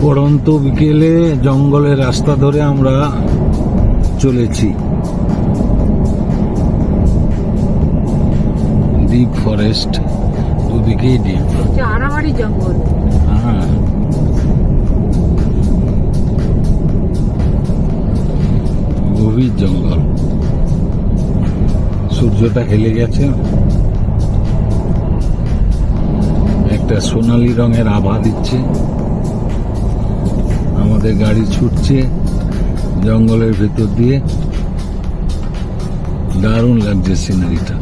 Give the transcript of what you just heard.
পড়ন্ত বিকেলে জঙ্গলের রাস্তা ধরে আমরা চলেছি। ডিপ ফরেস্ট, দুদিকেই ডিপ। আড়াবাড়ি জঙ্গল। হ্যাঁ, গভীর জঙ্গল। সূর্যটা হেলে গেছে, একটা সোনালী রঙের আভা দিচ্ছে। আমাদের গাড়ি ছুটছে জঙ্গলের ভেতর দিয়ে। দারুণ লাগছে সিনারিটা।